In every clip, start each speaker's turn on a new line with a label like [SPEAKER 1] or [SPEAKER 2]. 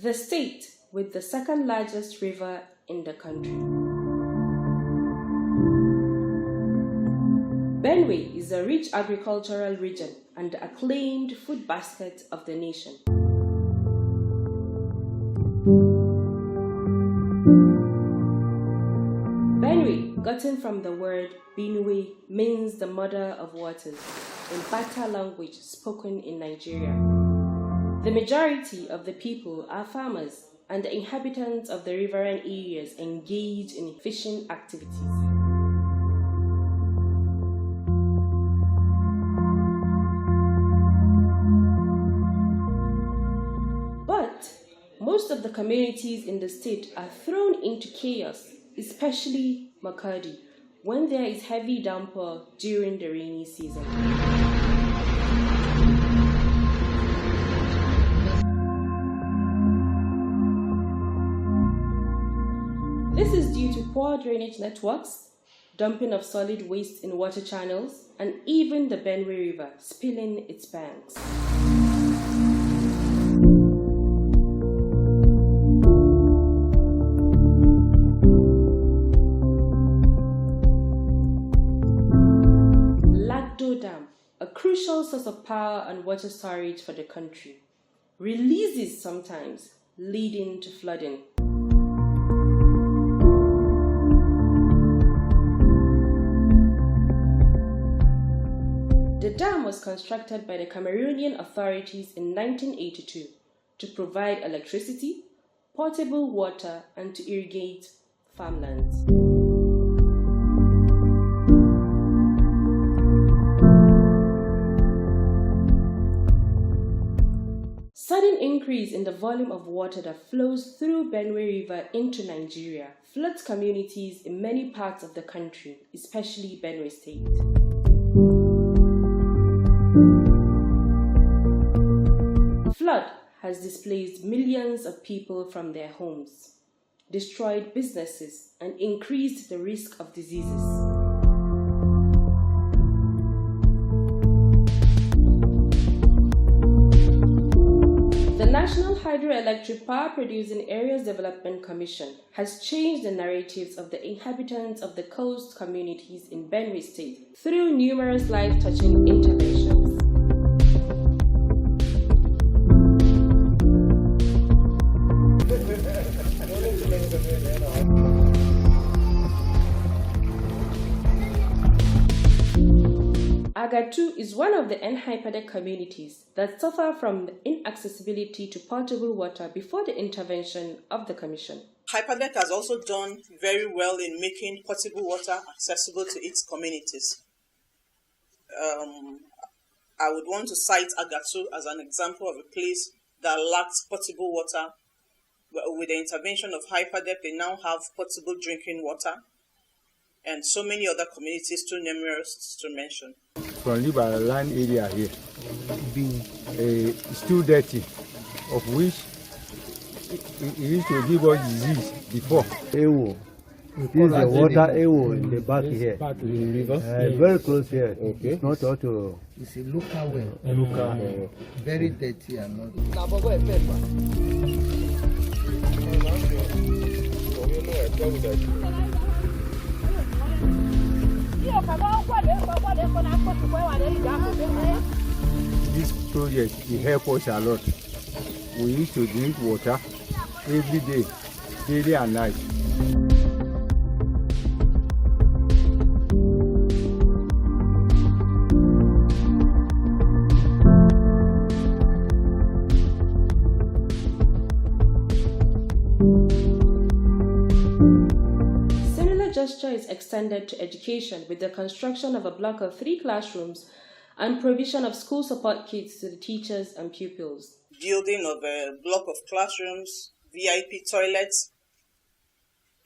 [SPEAKER 1] the state with the second largest river in the country. Benue is a rich agricultural region and the acclaimed food basket of the nation. Benue, gotten from the word Benue, means the mother of waters in Bata language spoken in Nigeria. The majority of the people are farmers, and the inhabitants of the riverine areas engage in fishing activities. But most of the communities in the state are thrown into chaos, especially Makadi, when there is heavy downpour during the rainy season. This is due to poor drainage networks, dumping of solid waste in water channels, and even the Benue River spilling its banks. Dam, a crucial source of power and water storage for the country, releases sometimes, leading to flooding. The dam was constructed by the Cameroonian authorities in 1982 to provide electricity, potable water, and to irrigate farmlands. Sudden increase in the volume of water that flows through Benue River into Nigeria floods communities in many parts of the country, especially Benue State. Flood has displaced millions of people from their homes, destroyed businesses, and increased the risk of diseases. The National Hydroelectric Power Producing Areas Development Commission has changed the narratives of the inhabitants of the coast communities in Benue State through numerous life-touching interventions. Agatu is one of the NHIPADEC communities that suffer from the inaccessibility to potable water before the intervention of the Commission.
[SPEAKER 2] HIPADEC has also done very well in making potable water accessible to its communities. I would want to cite Agatu as an example of a place that lacked potable water. With the intervention of HIPADEC, they now have potable drinking water, and so many other communities too numerous to mention.
[SPEAKER 3] From the land area here, it's too dirty, of which it used to give us disease before.
[SPEAKER 4] Ewo. This is the water Ewo in the back here.
[SPEAKER 3] Back to the river?
[SPEAKER 4] Very close here.
[SPEAKER 3] Okay.
[SPEAKER 4] It's not auto.
[SPEAKER 5] It's a local well.
[SPEAKER 3] Local.
[SPEAKER 5] Very dirty and not.
[SPEAKER 3] This project will help us a lot. We used to drink water every day, daily and night.
[SPEAKER 1] Gesture is extended to education with the construction of a block of 3 classrooms and provision of school support kits to the teachers and pupils.
[SPEAKER 2] Building of a block of classrooms, VIP toilets,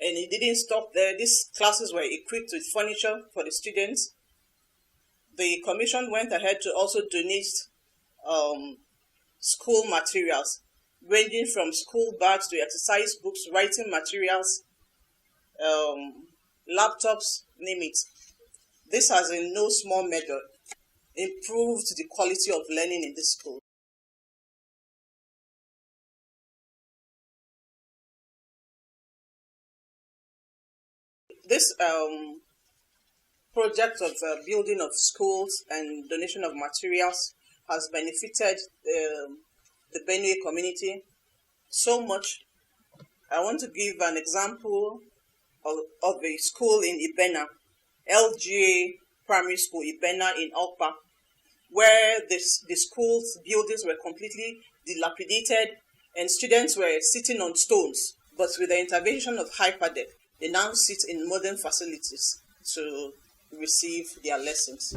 [SPEAKER 2] and it didn't stop there. These classes were equipped with furniture for the students. The commission went ahead to also donate school materials, ranging from school bags to exercise books, writing materials, laptops, name it. This has in no small measure improved the quality of learning in the school. This project of building of schools and donation of materials has benefited the Benue community so much. I want to give an example of a school in Ibena, LGA Primary School, Ibena in Okpa, where the school's buildings were completely dilapidated and students were sitting on stones. But with the intervention of Hyperdeck, they now sit in modern facilities to receive their lessons.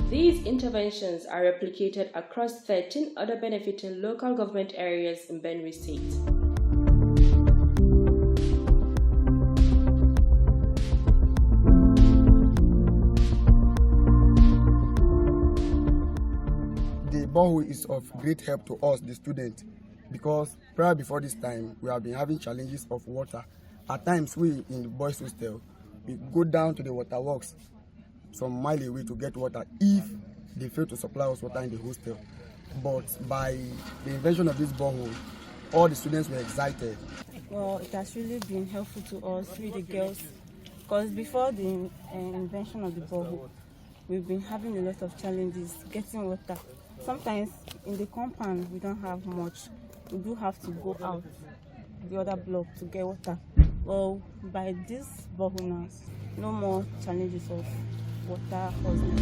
[SPEAKER 1] These interventions are replicated across 13 other benefiting local government areas in Benue State.
[SPEAKER 6] The borehole is of great help to us, the students, because prior before this time, we have been having challenges of water. At times, we in the boys' hostel, we go down to the waterworks some mile away to get water if they fail to supply us water in the hostel. But by the invention of this borehole, all the students were excited.
[SPEAKER 7] Well, it has really been helpful to us, we the girls, because before the invention of the borehole, we've been having a lot of challenges getting water. Sometimes in the compound we don't have much. We do have to go out the other block to get water. Well, by this borehole now, no more challenges of water husband.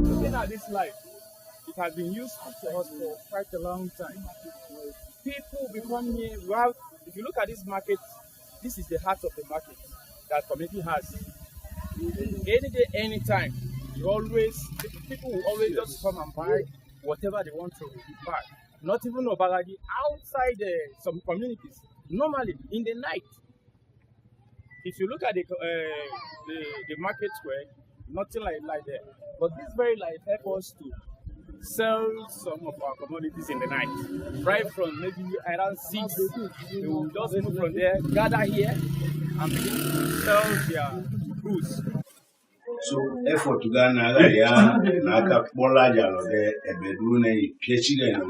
[SPEAKER 8] Looking at this life, it has been useful to us for quite a long time. People become here. Well, if you look at this market, this is the heart of the market that community has. Any day, anytime, people will always just come and buy whatever they want to buy. Not even Obalagi outside some communities. Normally, in the night, if you look at the market square, nothing like that. But this very light helps us to sell some of our commodities in the night. Right from maybe around 6, they will just move from there, gather here, and begin to sell their goods.
[SPEAKER 9] So effort to ga na ya na aka kpola jalo de ebedu na ipiechile no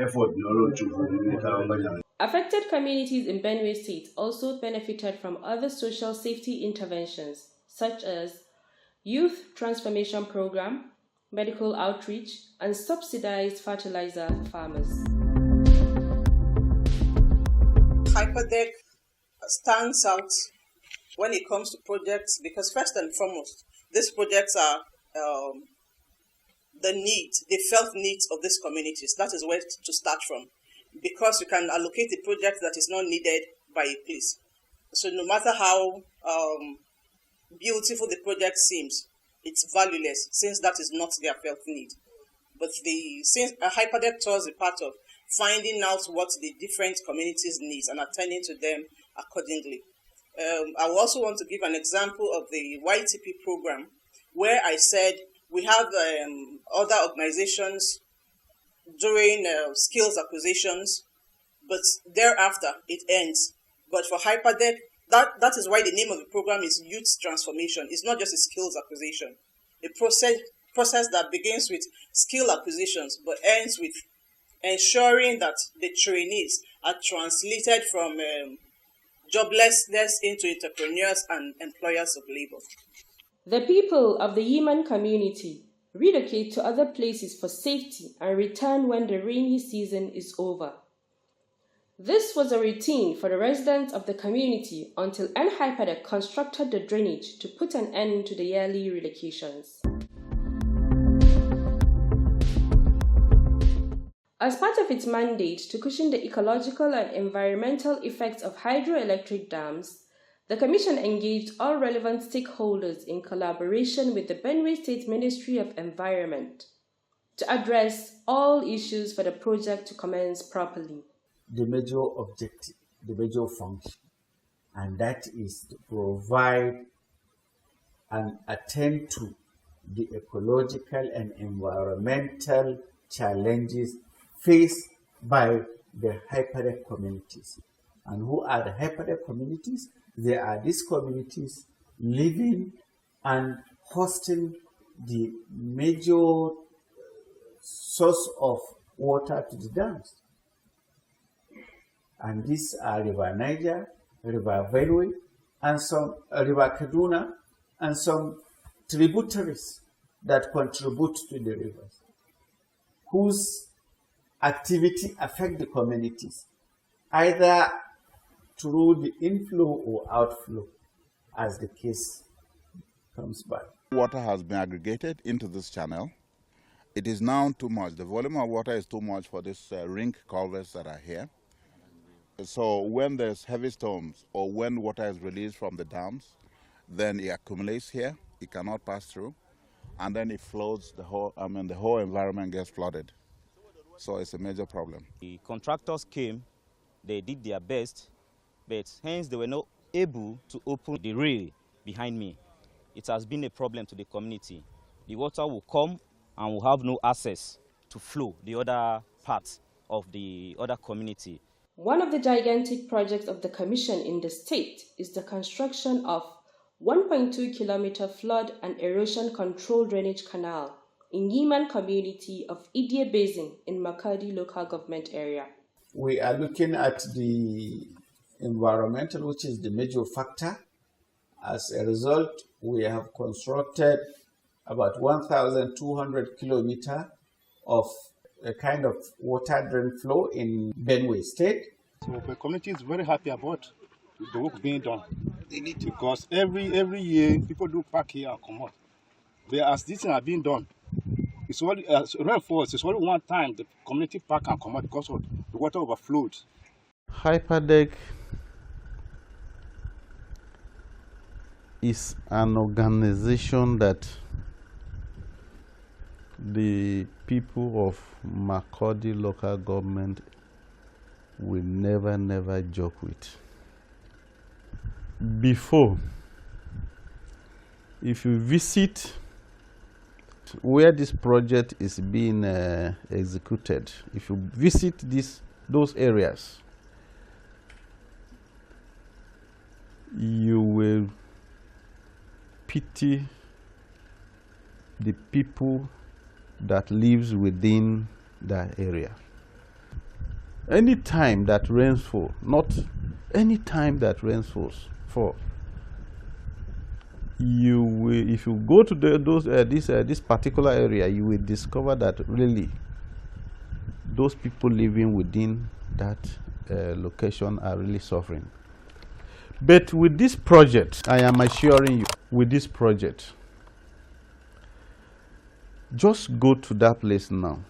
[SPEAKER 9] effort no lo to.
[SPEAKER 1] Affected communities in Benue State also benefited from other social safety interventions such as Youth Transformation Program, medical outreach, and subsidized fertilizer for farmers.
[SPEAKER 2] Hyperdeck stands out when it comes to projects because first and foremost, these projects are the felt needs of these communities. That is where to start from, because you can allocate a project that is not needed by a place. So no matter how beautiful the project seems, it's valueless since that is not their felt need. But since Hyperdeck tours a part of finding out what the different communities need and attending to them accordingly. I also want to give an example of the YTP program, where I said we have other organizations doing skills acquisitions, but thereafter it ends. But for Hyperdeck, that is why the name of the program is Youth Transformation. It's not just a skills acquisition. A process that begins with skill acquisitions but ends with ensuring that the trainees are translated from joblessness into entrepreneurs and employers of labor.
[SPEAKER 1] The people of the Yemen community relocate to other places for safety and return when the rainy season is over. This was a routine for the residents of the community until Hyperdeck constructed the drainage to put an end to the yearly relocations. As part of its mandate to cushion the ecological and environmental effects of hydroelectric dams, the Commission engaged all relevant stakeholders in collaboration with the Benue State Ministry of Environment to address all issues for the project to commence properly.
[SPEAKER 10] The major objective, the major function, and that is to provide and attend to the ecological and environmental challenges faced by the Hyperdeck communities. And who are the Hyperdeck communities? They are these communities living and hosting the major source of water to the dams. And these are River Niger, River Benue, and some River Kaduna, and some tributaries that contribute to the rivers, whose activity affect the communities, either through the inflow or outflow, as the case comes by.
[SPEAKER 11] Water has been aggregated into this channel. It is now too much. The volume of water is too much for these ring culverts that are here. So when there's heavy storms or when water is released from the dams, then it accumulates here. It cannot pass through, and then it floods the whole. The whole environment gets flooded. So it's a major problem.
[SPEAKER 12] The contractors came, they did their best, but hence they were not able to open the rail behind me. It has been a problem to the community. The water will come and will have no access to flow the other parts of the other community.
[SPEAKER 1] One of the gigantic projects of the Commission in the state is the construction of 1.2 kilometer flood and erosion control drainage canal in Yiman community of Idie Basin in Makadi local government area.
[SPEAKER 10] We are looking at the environmental, which is the major factor. As a result, we have constructed about 1,200 kilometers of a kind of water drain flow in Benue State.
[SPEAKER 13] So the community is very happy about the work being done. Because every year people do park here and come out. As this thing are being done, it's only for us. It's only one time the community park and come out because of the water overflowed.
[SPEAKER 14] Hyperdeck is an organization that the people of Makurdi local government will never joke with. Before, if you visit where this project is being executed, if you visit those areas, you will pity the people that lives within that area. Any time that rains fall, not any time that rains fall, you will, if you go to this particular area, you will discover that really those people living within that location are really suffering. But with this project, I am assuring you, with this project, just go to that place now.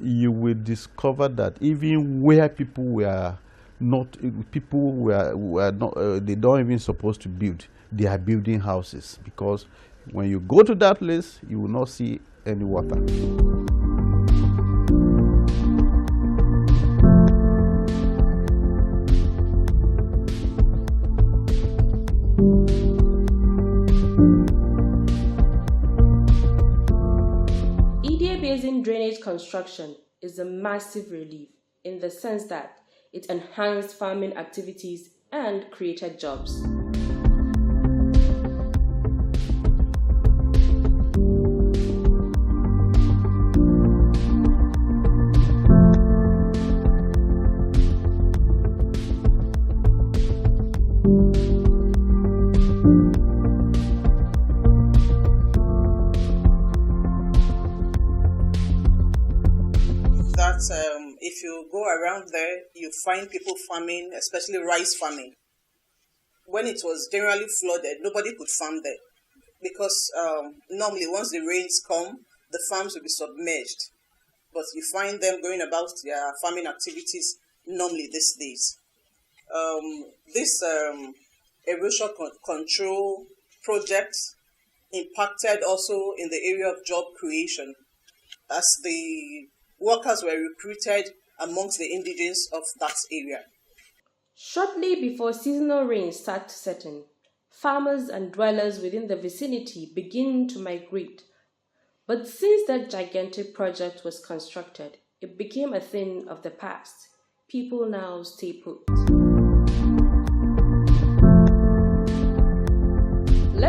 [SPEAKER 14] You will discover that even where people were not, they don't even supposed to build, they are building houses, because when you go to that place, you will not see any water.
[SPEAKER 1] Drainage construction is a massive relief in the sense that it enhanced farming activities and created jobs.
[SPEAKER 2] If you go around there, you find people farming, especially rice farming. When it was generally flooded, nobody could farm there because normally once the rains come, the farms will be submerged. But you find them going about their farming activities normally these days. This erosion control project impacted also in the area of job creation, as the workers were recruited amongst the indigenes of that area.
[SPEAKER 1] Shortly before seasonal rains start to set in, farmers and dwellers within the vicinity begin to migrate. But since that gigantic project was constructed, it became a thing of the past. People now stay put.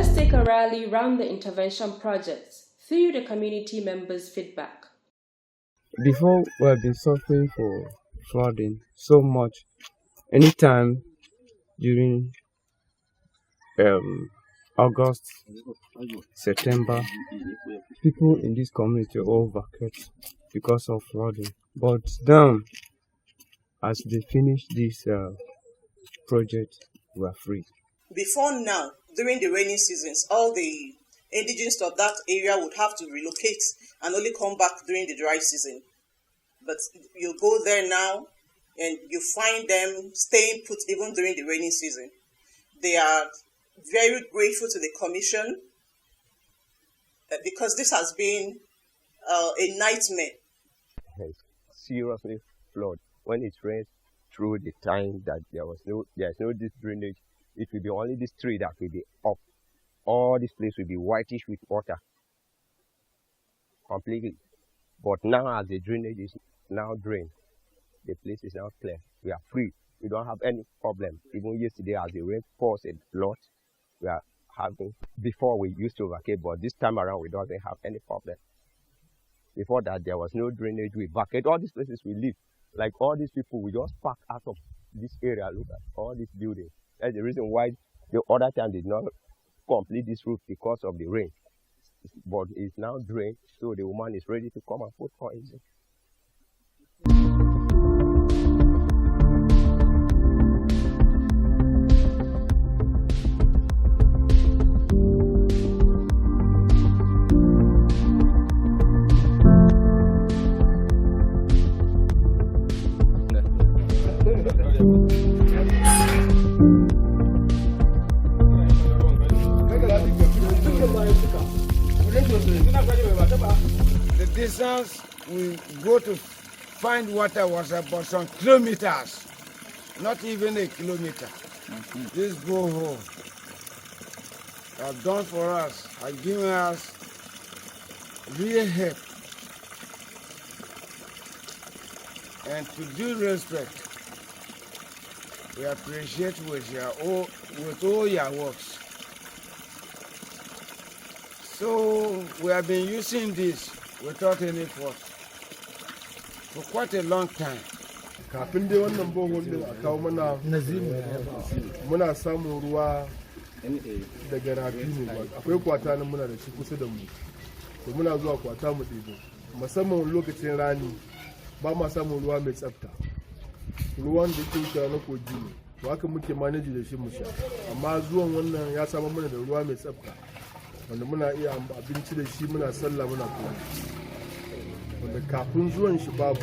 [SPEAKER 1] Let's take a rally round the intervention projects through the community members' feedback.
[SPEAKER 4] Before, we have been suffering for flooding so much. Anytime during August, September, people in this community all vacate because of flooding. But now, as they finish this project, we are free.
[SPEAKER 2] Before now, during the rainy seasons, all the indigenous of that area would have to relocate and only come back during the dry season. But you go there now and you find them staying put even during the rainy season. They are very grateful to the commission because this has been a nightmare.
[SPEAKER 15] Seriously flood. When it rains through the time that there's no this drainage, it will be only this tree that will be up. All this place will be whitish with water completely. But now as the drainage is now drained, the place is now clear. We are free. We don't have any problem. Even yesterday as the rain falls a lot, we are having, before we used to vacate, but this time around we don't have any problem. Before that there was no drainage, we vacate all these places we live. Like all these people, we just park out of this area, look at all these buildings. That's the reason why the other time did not complete this roof because of the rain. But it's now drained, so the woman is ready to come and put coins in.
[SPEAKER 16] The distance we go to find water was about some kilometers, not even a kilometer. This borehole have done for us, have given us real help. And to due respect, we appreciate with all your works. So we have been using this without any fault for quite a long time.
[SPEAKER 17] Kafin dai wannan bohol din a kawo mana muna samun ruwa daga rafi ne, akwai kwata nan muna da shi kusa da mu, to muna zuwa kwata mu ɗebo, musamman lokacin rani ba ma samun ruwa mai tsafta, ruwan da ke wucewa na kogi ne, to haka muke manage da shi mu sha, amma zuwan wannan ya samar mana da ruwa mai tsafta wanda muna iya abinci da shi, muna sallah, muna kuma wanda kafin zuwan shi babu.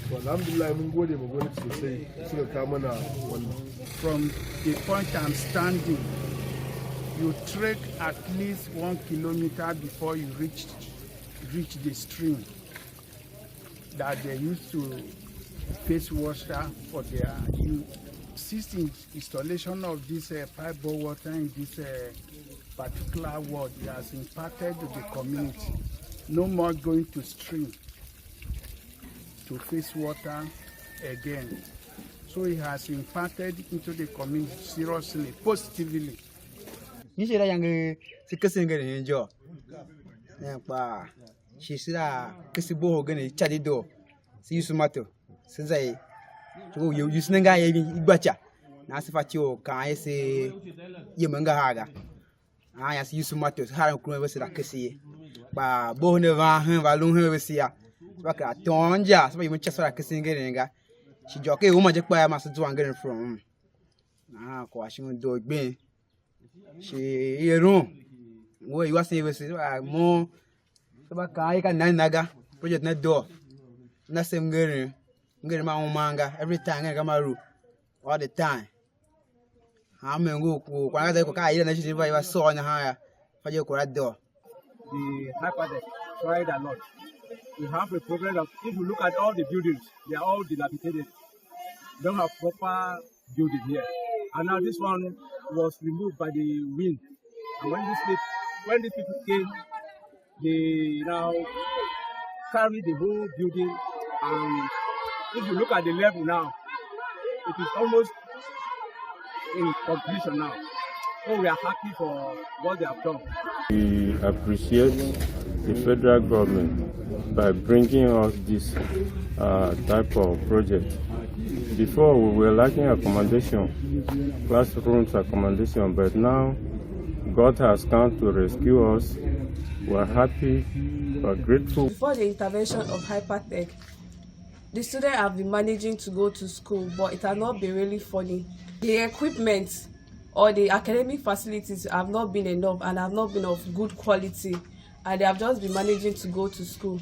[SPEAKER 17] Alhamdulillah mun gode ma gwamnati sosai suka kawo mana wannan.
[SPEAKER 18] From the point I'm standing, you trek at least 1 kilometer before you reach the stream that they used to face water for their use. Since the installation of this pipe bore water in this particular ward, it has impacted the community. No more going to stream to face water again. So it has impacted into the community seriously, positively.
[SPEAKER 19] Nishira yang sikasi ngene njo. Pa shisira kasi boho gane chadi do. Si yusumato. Sizai. Chugo yusinga yebi igbacha. Na sifatio kan ese yemenga haga. Ya si yusumato haran kuma wesira kasi. Ba boho ne va han va lung han wesia. Baka tonja so you chesara kasi ngene nga. She joke woman je pa ma so do ngene from. Na ko ashin do gbin. She yerun. Wo you say we say mo so ba kai ka nan naga project na do. Na sem ngene ma manga every time ngene kamaru all the time. Ha me ngo ko kwa ga ko ka ira na shi ba so nya ha ya. Fa je ko ra do.
[SPEAKER 8] The hyper tried a lot. We have a problem of, if you look at all the buildings, they are all dilapidated. Don't have proper building here. And now this one was removed by the wind. And when these people came, they now carry the whole building. And if you look at the level now, it is almost in completion now. So we are happy for what they have done.
[SPEAKER 3] We appreciate the federal government by bringing us this type of project. Before we were lacking accommodation, classrooms accommodation, but now God has come to rescue us. We are happy, we are grateful.
[SPEAKER 20] Before the intervention of Hypertech, the students have been managing to go to school, but it has not been really funny. The equipment or the academic facilities have not been enough and have not been of good quality, and they have just been managing to go to school.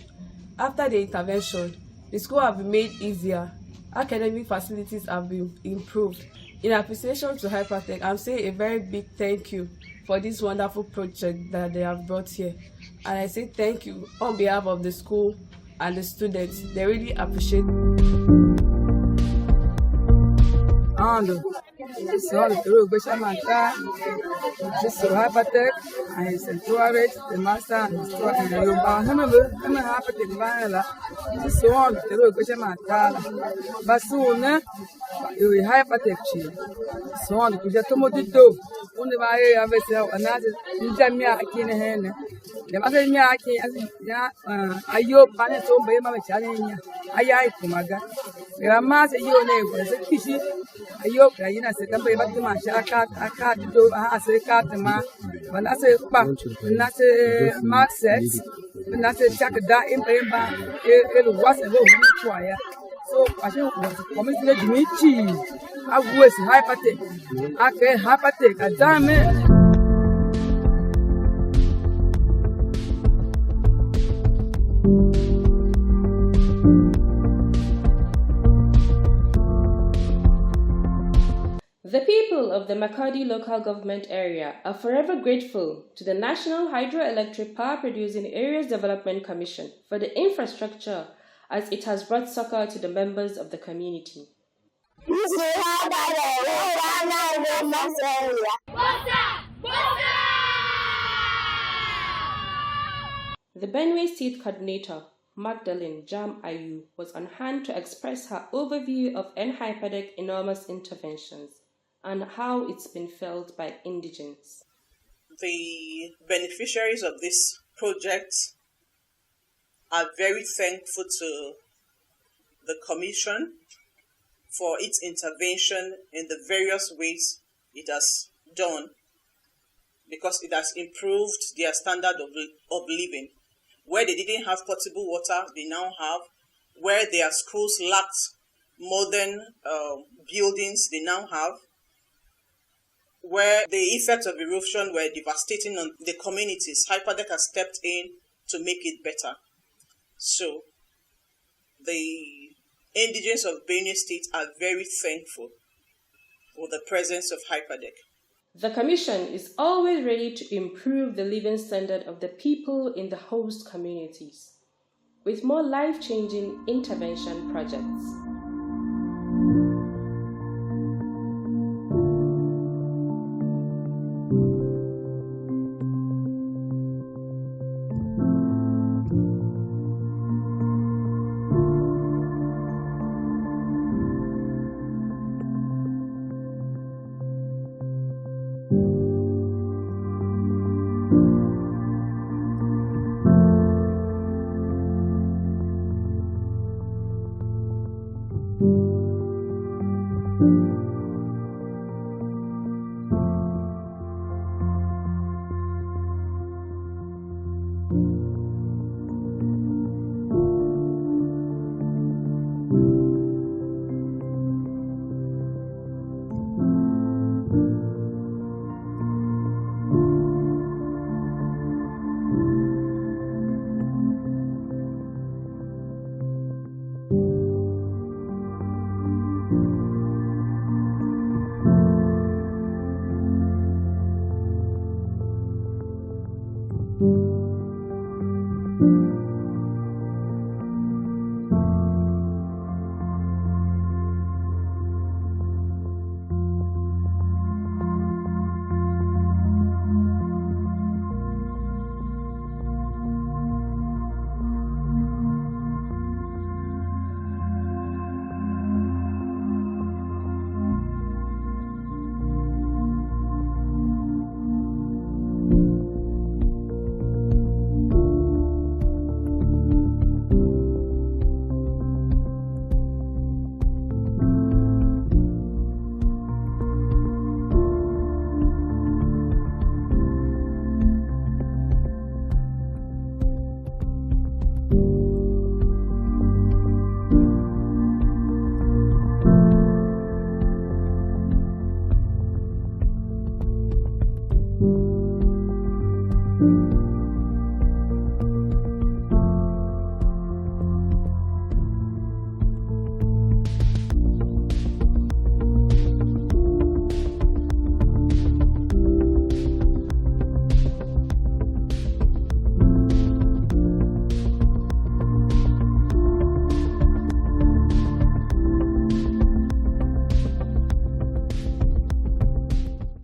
[SPEAKER 20] After the intervention, the school have been made easier. Academic facilities have been improved. In appreciation to Hypertech, I'm saying a very big thank you for this wonderful project that they have brought here. And I say thank you on behalf of the school and the students. They really appreciate it.
[SPEAKER 21] So the Beshamanta, this Hypertech, and Centuarate, the master and Yoba, and Hypertech Vanilla. This one, the Beshamanta, but soon you will Hypertech chief. So on the Kujatomoto, only by a vessel, another Jamia Akin. The other Yaki, Ayo Paneto, Bema Challenge, Ayai Kumaga. Grandma's a your neighbor, a kishi. Ayo, Kayina said, "Come back to my shakat, a cat do a secatama, when I say back, not a mark sets, not a jacket that in Bamba, it was a little choir." So I think Commissioner Dimitri, I was Hypertech. I can Hypertech, a diamond.
[SPEAKER 1] The people of the Makadi local government area are forever grateful to the National Hydroelectric Power Producing Areas Development Commission for the infrastructure as it has brought succor to the members of the community. The Benue State Coordinator, Magdalene Jam Ayu, was on hand to express her overview of NHYPADEC enormous interventions and how it's been felt by indigents.
[SPEAKER 2] The beneficiaries of this project are very thankful to the Commission for its intervention in the various ways it has done, because it has improved their standard of living. Where they didn't have potable water, they now have. Where their schools lacked modern buildings, they now have. Where the effects of erosion were devastating on the communities, Hypertech has stepped in to make it better. So, the indigents of Benue State are very thankful for the presence of Hypertech.
[SPEAKER 1] The Commission is always ready to improve the living standard of the people in the host communities with more life-changing intervention projects.
[SPEAKER 22] Thank you.